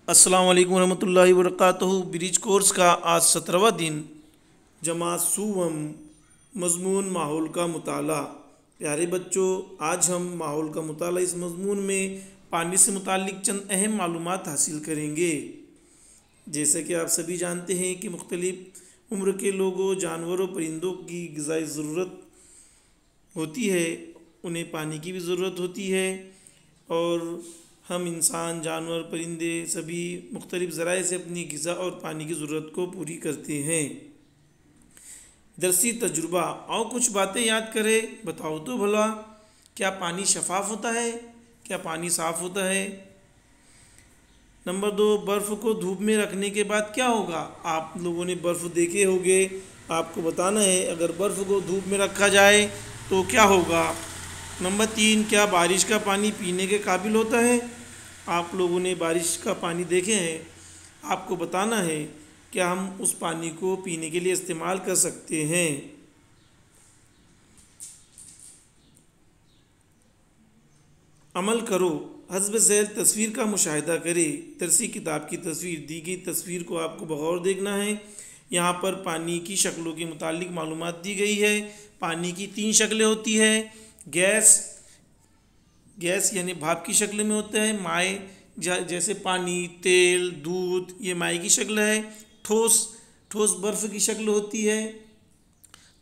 अस्सलाम वालेकुम रहमतुल्लाहि व बरकातहू। ब्रिज कोर्स का आज 17वां दिन। जमात सुवम मज़मून माहौल का मुताला। प्यारे बच्चों, आज हम माहौल का मुताला इस मज़मून में पानी से मुतालिक चंद अहम मालूमात हासिल करेंगे। जैसे कि आप सभी जानते हैं कि मुख्तलिफ़ उम्र के लोगों, जानवरों, परिंदों की ग़िज़ाई ज़रूरत होती है, उन्हें पानी की भी ज़रूरत होती है। और हम इंसान, जानवर, परिंदे सभी मुख्तलिफ़ ज़राए से अपनी ग़िज़ा और पानी की ज़रूरत को पूरी करते हैं। दरसी तजुर्बा। आओ कुछ बातें याद करें। बताओ तो भला, क्या पानी शफ़ाफ़ होता है? क्या पानी साफ़ होता है? नंबर 2, बर्फ़ को धूप में रखने के बाद क्या होगा? आप लोगों ने बर्फ़ देखे होंगे, आपको बताना है अगर बर्फ़ को धूप में रखा जाए तो क्या होगा। नंबर 3, क्या बारिश का पानी पीने के काबिल होता है? आप लोगों ने बारिश का पानी देखे हैं, आपको बताना है क्या हम उस पानी को पीने के लिए इस्तेमाल कर सकते हैं। अमल करो। हस्ब ज़ैल तस्वीर का मुशाहिदा करें। दरसी किताब की तस्वीर, दी गई तस्वीर को आपको बगौर देखना है। यहाँ पर पानी की शक्लों के मुतालिक मालूमात दी गई है। पानी की 3 शक्लें होती है। गैस यानी भाप की शक्ल में होता है। माए जैसे पानी, तेल, दूध, ये माए की शक्ल है। ठोस बर्फ़ की शक्ल होती है।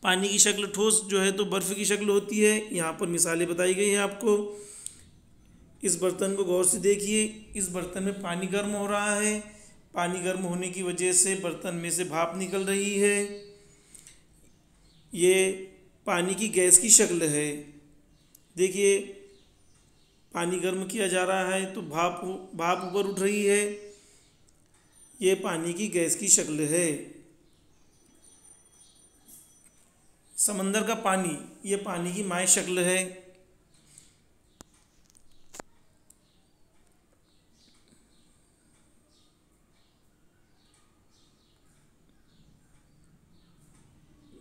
पानी की शक्ल ठोस जो है तो बर्फ़ की शक्ल होती है। यहाँ पर मिसालें बताई गई हैं आपको। इस बर्तन को गौर से देखिए। इस बर्तन में पानी गर्म हो रहा है। पानी गर्म होने की वजह से बर्तन में से भाप निकल रही है। ये पानी की गैस की शक्ल है। देखिए, पानी गर्म किया जा रहा है तो भाप ऊपर उठ रही है। ये पानी की गैस की शक्ल है। समंदर का पानी, ये पानी की माए शक्ल है।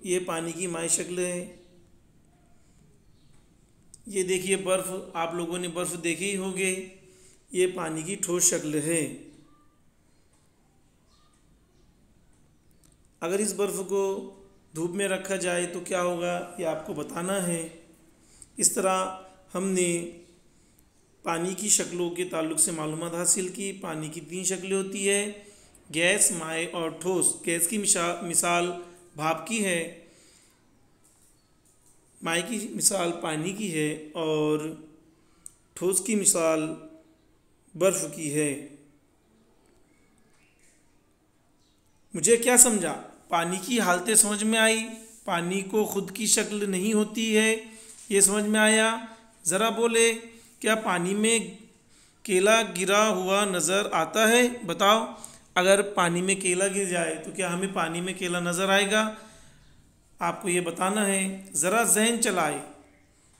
ये पानी की माए शक्ल है। ये देखिए बर्फ़, आप लोगों ने बर्फ़ देखे ही होंगे। ये पानी की ठोस शक्ल है। अगर इस बर्फ़ को धूप में रखा जाए तो क्या होगा, ये आपको बताना है। इस तरह हमने पानी की शक्लों के ताल्लुक़ से मालूमात हासिल की। पानी की 3 शक्लें होती है, गैस, माए और ठोस। गैस की मिसाल भाप की है, माए की मिसाल पानी की है और ठोस की मिसाल बर्फ़ की है। मुझे क्या समझा? पानी की हालतें समझ में आई। पानी को खुद की शक्ल नहीं होती है, ये समझ में आया। ज़रा बोले, क्या पानी में केला गिरा हुआ नज़र आता है? बताओ, अगर पानी में केला गिर जाए तो क्या हमें पानी में केला नज़र आएगा? आपको ये बताना है। ज़रा जहन चलाए,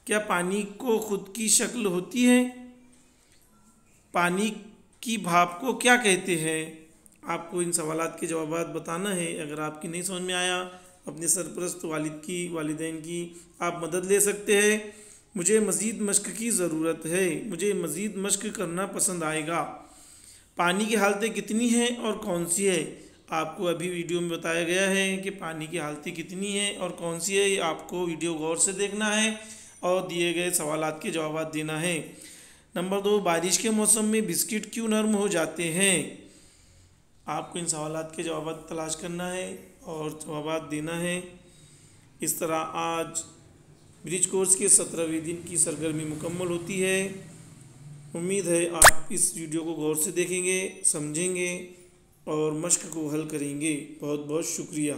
क्या पानी को खुद की शक्ल होती है? पानी की भाप को क्या कहते हैं? आपको इन सवालात के जवाब बताना है। अगर आपकी नहीं समझ में आया, अपने सरपरस्त वालिद की, वालिदैन की आप मदद ले सकते हैं। मुझे मज़ीद मश्क की ज़रूरत है, मुझे मज़ीद मश्क करना पसंद आएगा। पानी की हालतें कितनी हैं और कौन सी है? आपको अभी वीडियो में बताया गया है कि पानी की हालतें कितनी हैं और कौन सी है। ये आपको वीडियो गौर से देखना है और दिए गए सवालात के जवाब देना है। नंबर 2, बारिश के मौसम में बिस्किट क्यों नरम हो जाते हैं? आपको इन सवालात के जवाब तलाश करना है और जवाब देना है। इस तरह आज ब्रिज कोर्स के 17वें दिन की सरगर्मी मुकम्मल होती है। उम्मीद है आप इस वीडियो को गौर से देखेंगे, समझेंगे और मश्क को हल करेंगे। बहुत बहुत शुक्रिया।